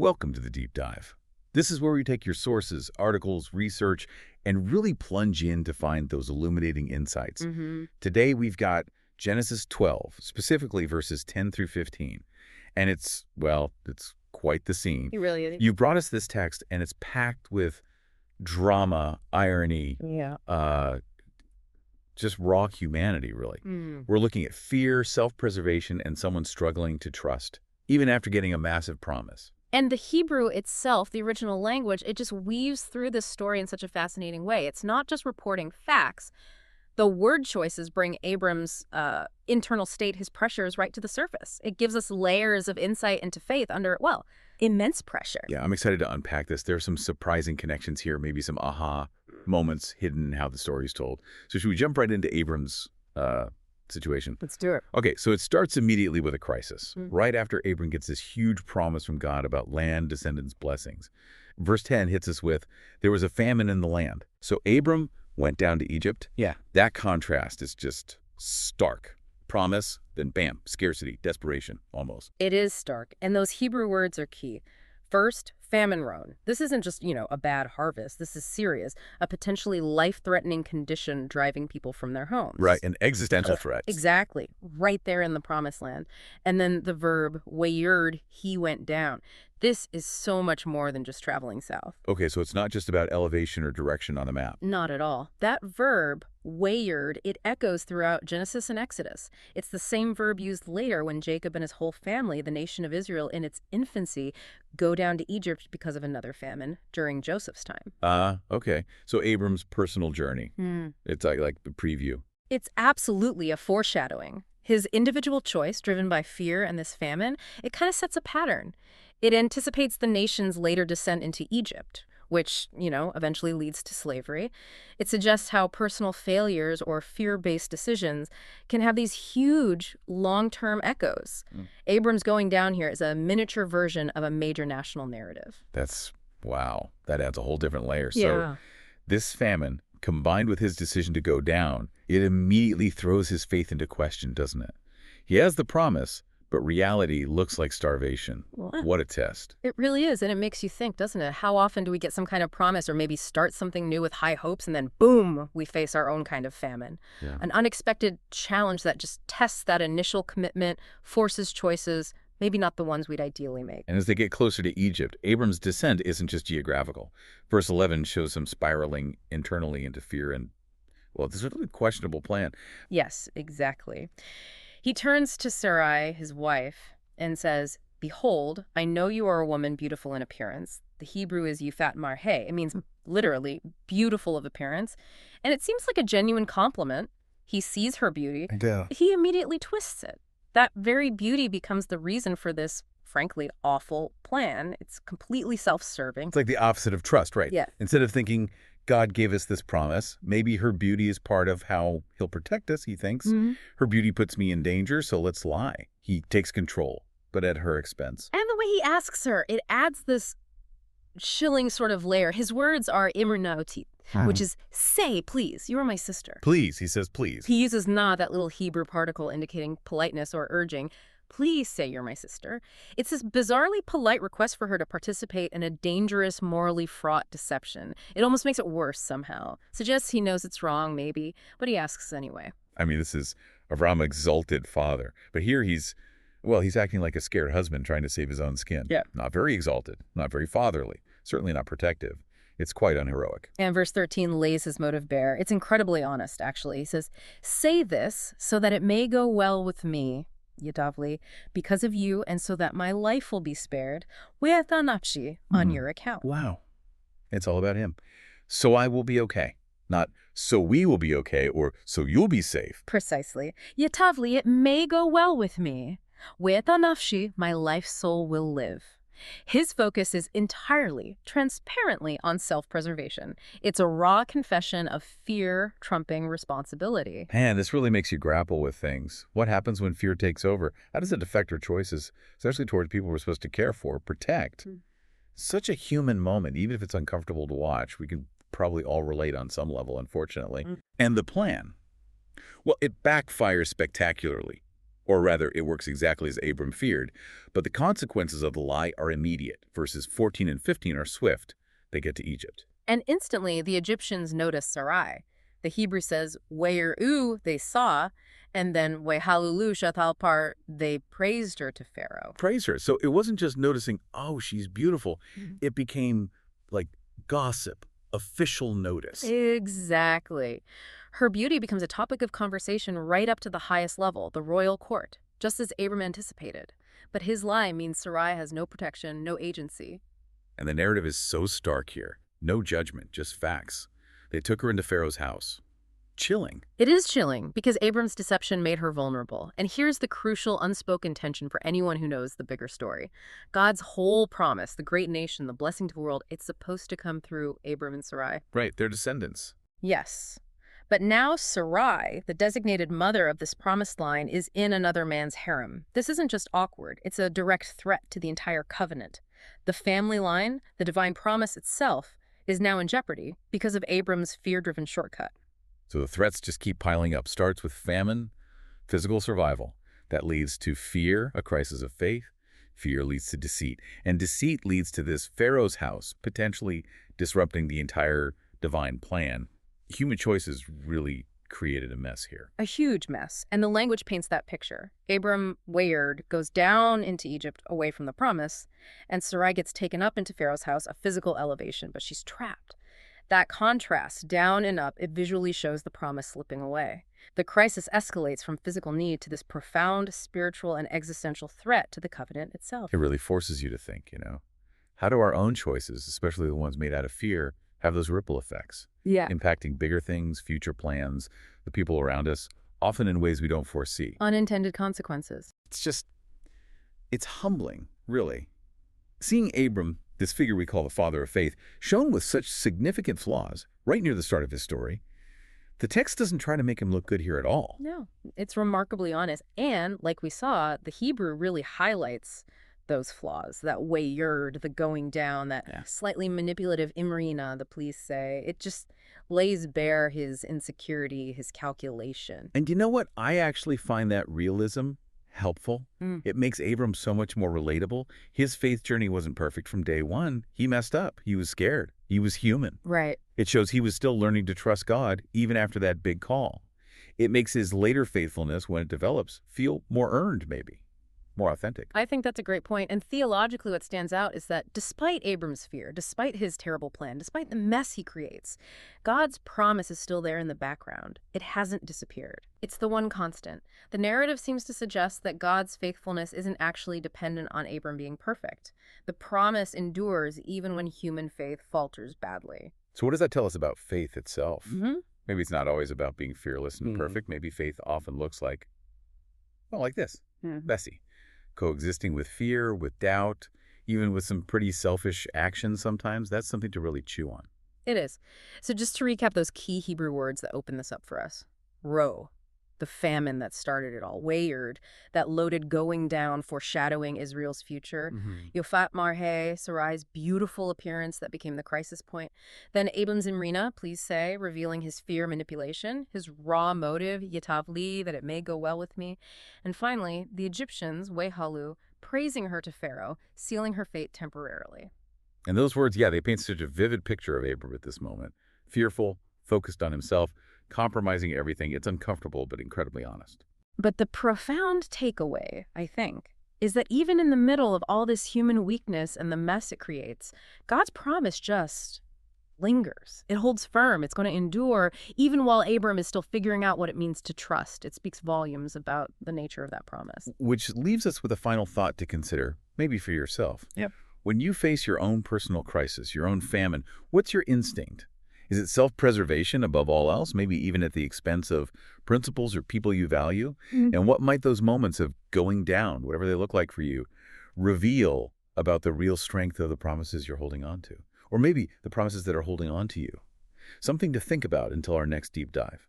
Welcome to the Deep Dive. This is where we take your sources, articles, research, and really plunge in to find those illuminating insights. Today we've got Genesis 12, specifically verses 10 through 15. And it's quite the scene. It really is. You brought us this text, and it's packed with drama, irony, just raw humanity, really. We're looking at fear, self-preservation, and someone struggling to trust, even after getting a massive promise. And the Hebrew itself, the original language, it just weaves through this story in such a fascinating way. It's not just reporting facts. The word choices bring Abram's internal state, his pressures, right to the surface. It gives us layers of insight into faith under, immense pressure. Yeah, I'm excited to unpack this. There are some surprising connections here, maybe some aha moments hidden in how the story is told. So should we jump right into Abram's situation? Let's do it. Okay, so it starts immediately with a crisis, right after Abram gets this huge promise from God about land, descendants, blessings. Verse 10 hits us with, there was a famine in the land. So Abram went down to Egypt. Yeah. That contrast is just stark. Promise, then bam, scarcity, desperation, almost. It is stark, and those Hebrew words are key. First, famine roan. This isn't just, a bad harvest. This is serious, a potentially life-threatening condition driving people from their homes. Right, an existential threat. Exactly, right there in the promised land. And then the verb, wayered, he went down. This is so much more than just traveling south. Okay, so it's not just about elevation or direction on a map. Not at all. That verb, wayered, it echoes throughout Genesis and Exodus. It's the same verb used later when Jacob and his whole family, the nation of Israel in its infancy, go down to Egypt because of another famine during Joseph's time. Okay. So Abram's personal journey. It's like the preview. It's absolutely a foreshadowing. His individual choice, driven by fear and this famine, it kind of sets a pattern. It anticipates the nation's later descent into Egypt, which, eventually leads to slavery. It suggests how personal failures or fear-based decisions can have these huge long-term echoes. Abram's going down here is a miniature version of a major national narrative. Wow, that adds a whole different layer. Yeah. So this famine, combined with his decision to go down, it immediately throws his faith into question, doesn't it? He has the promise, but reality looks like starvation. What a test. It really is, and it makes you think, doesn't it? How often do we get some kind of promise or maybe start something new with high hopes and then, boom, we face our own kind of famine? Yeah. An unexpected challenge that just tests that initial commitment, forces choices, maybe not the ones we'd ideally make. And as they get closer to Egypt, Abram's descent isn't just geographical. Verse 11 shows him spiraling internally into fear and, this is a really questionable plan. Yes, exactly. He turns to Sarai, his wife, and says, "Behold, I know you are a woman beautiful in appearance." The Hebrew is Yifat Marhe. It means literally beautiful of appearance. And it seems like a genuine compliment. He sees her beauty. Yeah. He immediately twists it. That very beauty becomes the reason for this, frankly, awful plan. It's completely self-serving. It's like the opposite of trust, right? Yeah. Instead of thinking, God gave us this promise, maybe her beauty is part of how he'll protect us, he thinks. Her beauty puts me in danger, so let's lie. He takes control, but at her expense. And the way he asks her, it adds this chilling sort of layer. His words are imrnauti, which is, say, please, you are my sister. Please, he says, please. He uses na, that little Hebrew particle indicating politeness or urging. Please say you're my sister. It's this bizarrely polite request for her to participate in a dangerous, morally fraught deception. It almost makes it worse somehow. Suggests he knows it's wrong, maybe, but he asks anyway. I mean, this is Abram, exalted father. But here he's acting like a scared husband trying to save his own skin. Yeah. Not very exalted, not very fatherly, certainly not protective. It's quite unheroic. And verse 13 lays his motive bare. It's incredibly honest, actually. He says, "Say this so that it may go well with me, Yadavli, because of you, and so that my life will be spared, we'athanapshi, on your account." Wow. It's all about him. So I will be okay. Not so we will be okay or so you'll be safe. Precisely. Yatavli, it may go well with me. We'athanapshi, my life soul will live. His focus is entirely, transparently on self-preservation. It's a raw confession of fear trumping responsibility. Man, this really makes you grapple with things. What happens when fear takes over? How does it affect our choices, especially towards people we're supposed to care for, protect? Such a human moment, even if it's uncomfortable to watch. We can probably all relate on some level, unfortunately. And the plan? Well, it backfires spectacularly. Or rather, it works exactly as Abram feared, but the consequences of the lie are immediate. Verses 14 and 15 are swift. They get to Egypt. And instantly, the Egyptians notice Sarai. The Hebrew says, "We'er-u," they saw, and then "Wehalulu shathalpar," they praised her to Pharaoh. Praise her. So it wasn't just noticing, oh, she's beautiful. It became like gossip, official notice. Exactly. Her beauty becomes a topic of conversation right up to the highest level, the royal court, just as Abram anticipated. But his lie means Sarai has no protection, no agency. And the narrative is so stark here. No judgment, just facts. They took her into Pharaoh's house. Chilling. It is chilling because Abram's deception made her vulnerable. And here's the crucial unspoken tension for anyone who knows the bigger story. God's whole promise, the great nation, the blessing to the world, it's supposed to come through Abram and Sarai. Right, they're descendants. Yes. But now Sarai, the designated mother of this promised line, is in another man's harem. This isn't just awkward. It's a direct threat to the entire covenant. The family line, the divine promise itself, is now in jeopardy because of Abram's fear-driven shortcut. So the threats just keep piling up. Starts with famine, physical survival. That leads to fear, a crisis of faith. Fear leads to deceit. And deceit leads to this Pharaoh's house, potentially disrupting the entire divine plan. Human choices really created a mess here. A huge mess. And the language paints that picture. Abram, wayward, goes down into Egypt away from the promise, and Sarai gets taken up into Pharaoh's house, a physical elevation, but she's trapped. That contrast, down and up, it visually shows the promise slipping away. The crisis escalates from physical need to this profound spiritual and existential threat to the covenant itself. It really forces you to think, how do our own choices, especially the ones made out of fear, have those ripple effects? Yeah. Impacting bigger things, future plans, the people around us, often in ways we don't foresee. Unintended consequences. It's humbling, really. Seeing Abram, this figure we call the father of faith, shown with such significant flaws right near the start of his story, the text doesn't try to make him look good here at all. No, it's remarkably honest. And, like we saw, the Hebrew really highlights those flaws, that wayward, the going down, that slightly manipulative imrina, the police say. It just lays bare his insecurity, his calculation. And you know what? I actually find that realism helpful. It makes Abram so much more relatable. His faith journey wasn't perfect from day one. He messed up. He was scared. He was human. Right. It shows he was still learning to trust God even after that big call. It makes his later faithfulness, when it develops, feel more earned, maybe. More authentic. I think that's a great point. And theologically, what stands out is that despite Abram's fear, despite his terrible plan, despite the mess he creates, God's promise is still there in the background. It hasn't disappeared. It's the one constant. The narrative seems to suggest that God's faithfulness isn't actually dependent on Abram being perfect. The promise endures even when human faith falters badly. So what does that tell us about faith itself? Maybe it's not always about being fearless and perfect. Maybe faith often looks like this. Messy. Coexisting with fear, with doubt, even with some pretty selfish actions sometimes. That's something to really chew on. It is. So just to recap those key Hebrew words that open this up for us. Ro, the famine that started it all. Wayward, that loaded going down foreshadowing Israel's future. Yofat Marhe, Sarai's beautiful appearance that became the crisis point. Then Abram's Imrina, please say, revealing his fear manipulation, his raw motive, Yetavli, that it may go well with me. And finally, the Egyptians, Wehalu, praising her to Pharaoh, sealing her fate temporarily. And those words, they paint such a vivid picture of Abram at this moment. Fearful, focused on himself, compromising everything. It's uncomfortable, but incredibly honest. But the profound takeaway, I think, is that even in the middle of all this human weakness and the mess it creates, God's promise just lingers. It holds firm. It's going to endure, even while Abram is still figuring out what it means to trust. It speaks volumes about the nature of that promise. Which leaves us with a final thought to consider, maybe for yourself. Yep. When you face your own personal crisis, your own famine, what's your instinct? Is it self-preservation above all else, maybe even at the expense of principles or people you value? And what might those moments of going down, whatever they look like for you, reveal about the real strength of the promises you're holding on to? Or maybe the promises that are holding on to you? Something to think about until our next deep dive.